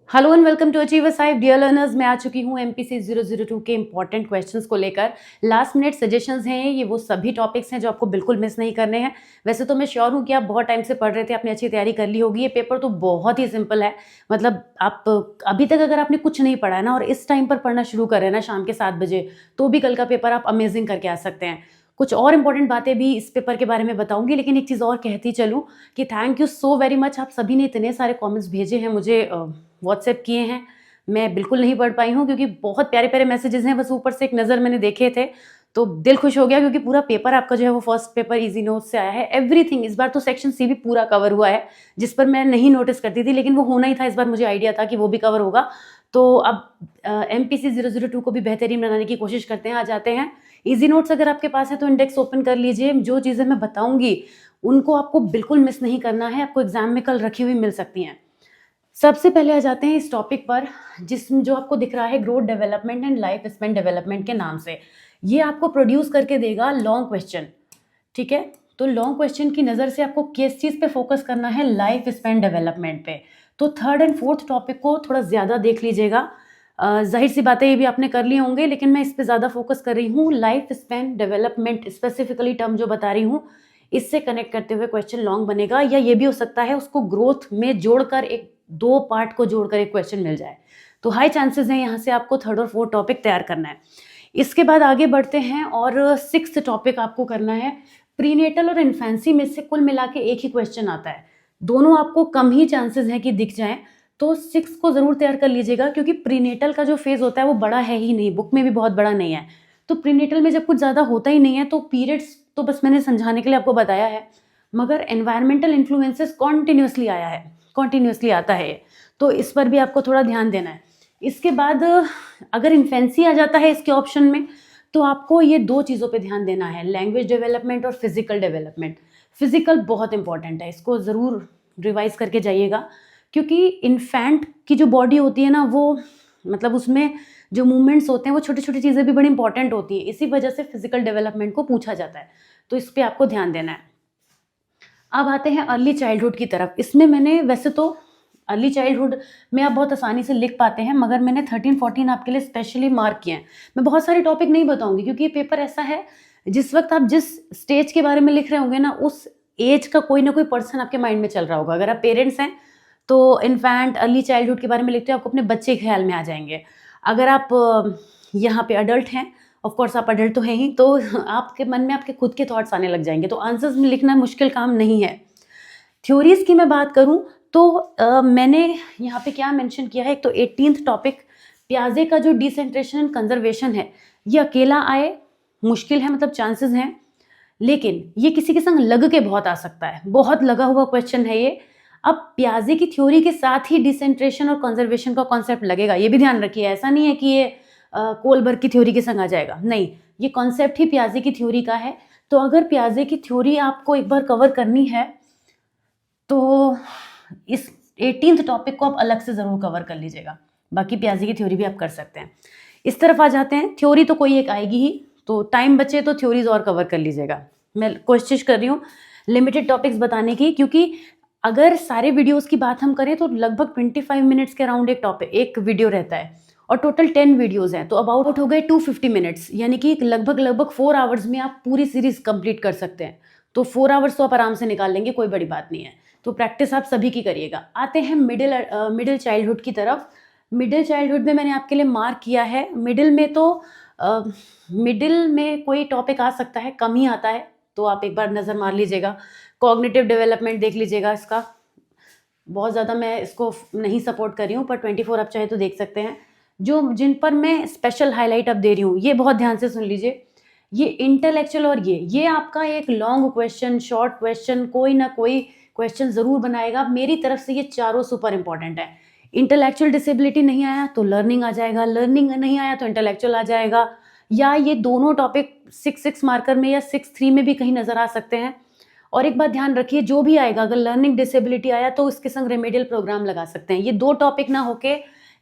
Hello and welcome to achievers साइब dear learners. मैं आ चुकी हूँ एमपीसी 002 के इंपॉर्टेंट क्वेश्चंस को लेकर। लास्ट मिनट सजेशंस हैं, ये वो सभी टॉपिक्स हैं जो आपको बिल्कुल मिस नहीं करने हैं। वैसे तो मैं श्योर हूँ कि आप बहुत टाइम से पढ़ रहे थे, आपने अच्छी तैयारी कर ली होगी। ये पेपर तो बहुत ही सिंपल है। मतलब आप अभी तक अगर आपने कुछ नहीं पढ़ा है ना और इस टाइम पर पढ़ना शुरू करें ना शाम के 7 बजे, तो भी कल का पेपर आप अमेजिंग करके आ सकते हैं। कुछ और इंपॉर्टेंट बातें भी इस पेपर के बारे में बताऊंगी, लेकिन एक चीज़ और कहती चलूँ कि thank you so very much. आप सभी ने इतने सारे कमेंट्स भेजे हैं मुझे, व्हाट्सएप किए हैं। मैं बिल्कुल नहीं पढ़ पाई हूँ क्योंकि बहुत प्यारे प्यारे मैसेजेस हैं। बस ऊपर से एक नज़र मैंने देखे थे तो दिल खुश हो गया, क्योंकि पूरा पेपर आपका जो है वो फर्स्ट पेपर इजी नोट्स से आया है। एवरीथिंग इस बार तो सेक्शन सी भी पूरा कवर हुआ है, जिस पर मैं नहीं नोटिस करती थी, लेकिन वो होना ही था। इस बार मुझे आइडिया था कि वो भी कवर होगा। तो अब MPC 002 को भी बेहतरीन बनाने की कोशिश करते हैं। आ जाते हैं इजी नोट्स। अगर आपके पास है तो इंडेक्स ओपन कर लीजिए। जो चीज़ें मैं बताऊंगी उनको आपको बिल्कुल मिस नहीं करना है, आपको एग्जाम में कल रखी हुई मिल सकती हैं। सबसे पहले आ जाते हैं इस टॉपिक पर, जिसमें जो आपको दिख रहा है growth development and life span development के नाम से। ये आपको प्रोड्यूस करके देगा लॉन्ग क्वेश्चन। ठीक है, तो लॉन्ग क्वेश्चन की नज़र से आपको किस चीज़ पे फोकस करना है? लाइफ स्पैन डेवलपमेंट पे। तो थर्ड एंड फोर्थ टॉपिक को थोड़ा ज़्यादा देख लीजिएगा। जाहिर सी बात है ये भी आपने कर लिए होंगे, लेकिन मैं इस पर ज़्यादा फोकस कर रही हूँ। Life span development specifically term जो बता रही हूँ, इससे कनेक्ट करते हुए क्वेश्चन लॉन्ग बनेगा। या ये भी हो सकता है उसको ग्रोथ में जोड़कर एक दो पार्ट को जोड़कर एक क्वेश्चन मिल जाए। तो हाई चांसेस हैं यहाँ से आपको थर्ड और फोर्थ टॉपिक तैयार करना है। इसके बाद आगे बढ़ते हैं और सिक्स्थ टॉपिक आपको करना है प्रीनेटल और इन्फेंसी में से कुल मिला के एक ही क्वेश्चन आता है। दोनों आपको कम ही चांसेस हैं कि दिख जाएं, तो सिक्स को ज़रूर तैयार कर लीजिएगा, क्योंकि प्रीनेटल का जो फेज़ होता है वो बड़ा है ही नहीं, बुक में भी बहुत बड़ा नहीं है। तो प्रीनेटल में जब कुछ ज़्यादा होता ही नहीं है तो पीरियड्स तो बस मैंने समझाने के लिए आपको बताया है, मगर एनवायरमेंटल इन्फ्लुएंसेस कॉन्टिन्यूसली आया है, कॉन्टिन्यूसली आता है। तो इस पर भी आपको थोड़ा ध्यान देना है। इसके बाद अगर इन्फेंसी आ जाता है इसके ऑप्शन में, तो आपको ये दो चीज़ों पे ध्यान देना है, लैंग्वेज डेवलपमेंट और फिजिकल डेवलपमेंट। फिजिकल बहुत इंपॉर्टेंट है, इसको ज़रूर रिवाइज करके जाइएगा, क्योंकि इन्फेंट की जो बॉडी होती है ना, वो मतलब उसमें जो मूवमेंट्स होते हैं वो छोटी छोटी चीज़ें भी बड़ी इंपॉर्टेंट होती है। इसी वजह से फिजिकल डेवलपमेंट को पूछा जाता है, तो इस पर आपको ध्यान देना है। अब आते हैं अर्ली चाइल्डहुड की तरफ। इसमें मैंने वैसे तो अर्ली चाइल्डहुड में आप बहुत आसानी से लिख पाते हैं, मगर मैंने 13-14 आपके लिए स्पेशली मार्क किए हैं। मैं बहुत सारे टॉपिक नहीं बताऊंगी, क्योंकि ये पेपर ऐसा है जिस वक्त आप जिस स्टेज के बारे में लिख रहे होंगे ना, उस एज का कोई ना कोई पर्सन आपके माइंड में चल रहा होगा। अगर आप पेरेंट्स हैं तो इन्फेंट अर्ली चाइल्डहुड के बारे में लिखते हो, आपको अपने बच्चे ख्याल में आ जाएंगे। अगर आप यहाँ पे अडल्ट हैं, ऑफ कोर्स आप अडल्ट तो हैं ही, तो आपके मन में आपके खुद के थॉट्स आने लग जाएंगे। तो आंसर्स में लिखना मुश्किल काम नहीं है। थ्योरीज की मैं बात करूं तो मैंने यहाँ पे क्या मेंशन किया है, एक तो 18th टॉपिक प्याजे का जो डिसेंट्रेशन एंड कंजर्वेशन है, ये अकेला आए मुश्किल है, मतलब चांसेस हैं, लेकिन ये किसी के संग लग के बहुत आ सकता है। बहुत लगा हुआ क्वेश्चन है ये। अब प्याजे की थ्योरी के साथ ही डिसेंट्रेशन और कंजर्वेशन का कॉन्सेप्ट लगेगा, ये भी ध्यान रखिए। ऐसा नहीं है कि ये कोलबर्ग की थ्योरी के संग आ जाएगा, नहीं, ये कॉन्सेप्ट ही प्याजे की थ्योरी का है। तो अगर प्याजे की थ्योरी आपको एक बार कवर करनी है तो इस 18th टॉपिक को आप अलग से ज़रूर कवर कर लीजिएगा। बाकी प्याजे की थ्योरी भी आप कर सकते हैं। इस तरफ आ जाते हैं, थ्योरी तो कोई एक आएगी ही, तो टाइम बचे तो थ्योरीज और कवर कर लीजिएगा। मैं कोशिश कर रही हूँ लिमिटेड टॉपिक्स बताने की, क्योंकि अगर सारे वीडियोस की बात हम करें तो लगभग 25 मिनट्स के अराउंड एक टॉपिक एक वीडियो रहता है, और टोटल 10 वीडियोस हैं, तो अबाउट हो गए 250 मिनट्स, यानी कि लगभग 4 आवर्स में आप पूरी सीरीज कंप्लीट कर सकते हैं। तो 4 आवर्स तो आप आराम से निकाल लेंगे, कोई बड़ी बात नहीं है। तो प्रैक्टिस आप सभी की करिएगा। आते हैं मिडिल चाइल्डहुड की तरफ। मिडिल चाइल्डहुड में मैंने आपके लिए मार्क किया है। मिडिल में तो मिडिल में कोई टॉपिक आ सकता है, कम ही आता है, तो आप एक बार नज़र मार लीजिएगा। कॉग्निटिव डेवलपमेंट देख लीजिएगा, इसका बहुत ज़्यादा मैं इसको नहीं सपोर्ट कर रही हूँ, पर 24 आप चाहे तो देख सकते हैं। जो जिन पर मैं स्पेशल हाईलाइट अब दे रही हूँ, ये बहुत ध्यान से सुन लीजिए। ये इंटेलेक्चुअल और ये आपका एक लॉन्ग क्वेश्चन, शॉर्ट क्वेश्चन, कोई ना कोई क्वेश्चन ज़रूर बनाएगा। मेरी तरफ से ये चारों सुपर इंपॉर्टेंट है। इंटेलेक्चुअल डिसेबिलिटी नहीं आया तो लर्निंग आ जाएगा, लर्निंग नहीं आया तो इंटेलेक्चुअल आ जाएगा, या ये दोनों टॉपिक 6 मार्कर में या 6-3 में भी कहीं नज़र आ सकते हैं। और एक बात ध्यान रखिए, जो भी आएगा, अगर लर्निंग डिसेबिलिटी आया तो इसके संग रेमेडियल प्रोग्राम लगा सकते हैं। ये दो टॉपिक ना होके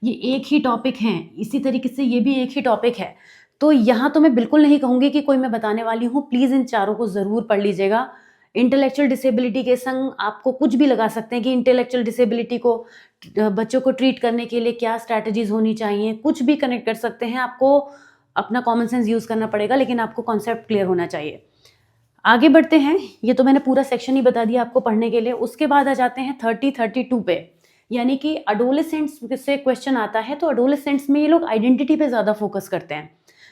ये एक ही टॉपिक हैं, इसी तरीके से ये भी एक ही टॉपिक है। तो यहाँ तो मैं बिल्कुल नहीं कहूँगी कि कोई मैं बताने वाली हूँ, प्लीज़ इन चारों को ज़रूर पढ़ लीजिएगा। इंटेलेक्चुअल डिसेबिलिटी के संग आपको कुछ भी लगा सकते हैं कि इंटेलेक्चुअल डिसेबिलिटी को बच्चों को ट्रीट करने के लिए क्या स्ट्रैटेजीज होनी चाहिए, कुछ भी कनेक्ट कर सकते हैं। आपको अपना कॉमन सेंस यूज़ करना पड़ेगा, लेकिन आपको कॉन्सेप्ट क्लियर होना चाहिए। आगे बढ़ते हैं। ये तो मैंने पूरा सेक्शन ही बता दिया आपको पढ़ने के लिए। उसके बाद आ जाते हैं 30-32 पे, यानी कि अडोलेसेंट्स से क्वेश्चन आता है। तो अडोलेसेंट्स में ये लोग आइडेंटिटी पे ज़्यादा फोकस करते हैं।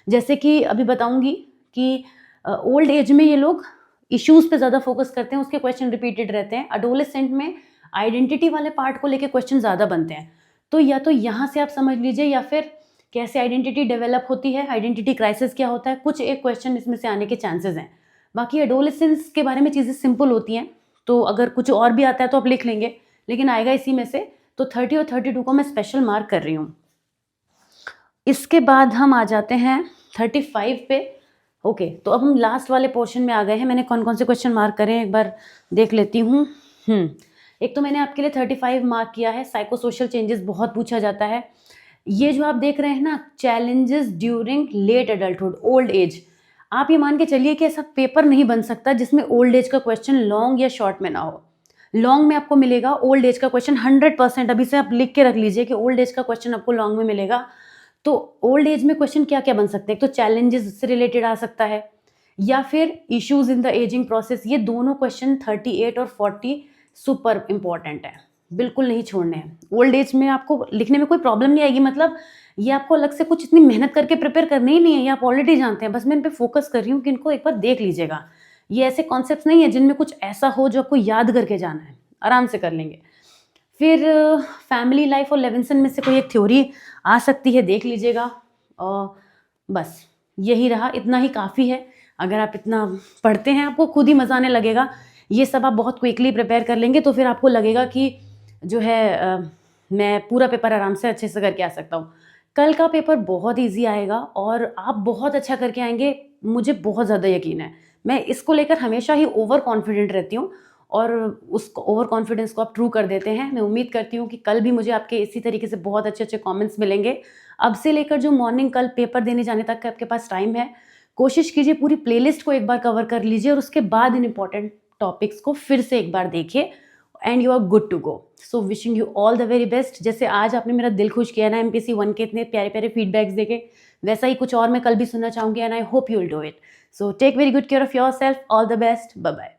जैसे कि अभी बताऊंगी कि ओल्ड एज में ये लोग इश्यूज पे ज़्यादा फोकस करते हैं, उसके क्वेश्चन रिपीटेड रहते हैं। अडोलेसेंट में आइडेंटिटी वाले पार्ट को लेके क्वेश्चन ज़्यादा बनते हैं। तो या तो यहाँ से आप समझ लीजिए, या फिर कैसे आइडेंटिटी डेवलप होती है, आइडेंटिटी क्राइसिस क्या होता है, कुछ एक क्वेश्चन इसमें से आने के चांसेस हैं। बाकी एडोलेसेंस के बारे में चीज़ें सिंपल होती हैं, तो अगर कुछ और भी आता है तो आप लिख लेंगे, लेकिन आएगा इसी में से। तो 30 और 32 को मैं स्पेशल मार्क कर रही हूँ। इसके बाद हम आ जाते हैं 35 पे। ओके, तो अब हम लास्ट वाले पोर्शन में आ गए हैं। मैंने कौन कौन से क्वेश्चन मार्क करें एक बार देख लेती हूँ। एक तो मैंने आपके लिए 35 मार्क किया है, साइको सोशल चेंजेस बहुत पूछा जाता है। ये जो आप देख रहे हैं ना, challenges during late adulthood, old age, आप ये मान के चलिए कि ऐसा पेपर नहीं बन सकता जिसमें ओल्ड एज का क्वेश्चन लॉन्ग या शॉर्ट में ना हो। लॉन्ग में आपको मिलेगा ओल्ड एज का क्वेश्चन 100%। अभी से आप लिख के रख लीजिए कि ओल्ड एज का क्वेश्चन आपको लॉन्ग में मिलेगा। तो ओल्ड एज में क्वेश्चन क्या क्या बन सकते हैं? तो चैलेंजेस से रिलेटेड आ सकता है, या फिर issues in the ageing process. ये दोनों क्वेश्चन 38 और 40 सुपर इंपॉर्टेंट है, बिल्कुल नहीं छोड़ने हैं। ओल्ड एज में आपको लिखने में कोई प्रॉब्लम नहीं आएगी, मतलब ये आपको अलग से कुछ इतनी मेहनत करके प्रिपेयर करनी ही नहीं है, ये आप ऑलरेडी जानते हैं। बस मैं इन पे फोकस कर रही हूँ कि इनको एक बार देख लीजिएगा। ये ऐसे कॉन्सेप्ट्स नहीं है जिनमें कुछ ऐसा हो जो आपको याद करके जाना है, आराम से कर लेंगे। फिर फैमिली लाइफ और लेविंसन में से कोई एक थ्योरी आ सकती है, देख लीजिएगा। और बस यही रहा, इतना ही काफ़ी है। अगर आप इतना पढ़ते हैं आपको खुद ही मज़ा आने लगेगा। ये सब आप बहुत क्विकली प्रिपेयर कर लेंगे तो फिर आपको लगेगा कि जो है मैं पूरा पेपर आराम से अच्छे से करके आ सकता हूँ। कल का पेपर बहुत ईजी आएगा और आप बहुत अच्छा करके आएंगे, मुझे बहुत ज़्यादा यकीन है। मैं इसको लेकर हमेशा ही ओवर कॉन्फिडेंट रहती हूँ और उस ओवर कॉन्फिडेंस को आप ट्रू कर देते हैं। मैं उम्मीद करती हूँ कि कल भी मुझे आपके इसी तरीके से बहुत अच्छे अच्छे कमेंट्स मिलेंगे। अब से लेकर जो मॉर्निंग कल पेपर देने जाने तक का आपके पास टाइम है, कोशिश कीजिए पूरी प्लेलिस्ट को एक बार कवर कर लीजिए और उसके बाद इन इंपॉर्टेंट टॉपिक्स को फिर से एक बार देखिए and you are good to go. So wishing you all the very best. जैसे आज आपने मेरा दिल खुश किया ना MPC 1 के इतने प्यारे प्यारे फीडबैक्स देके, वैसा ही कुछ और मैं कल भी सुनना चाहूँगी and I hope you will do it. So take very good care of yourself. All the best. Bye bye.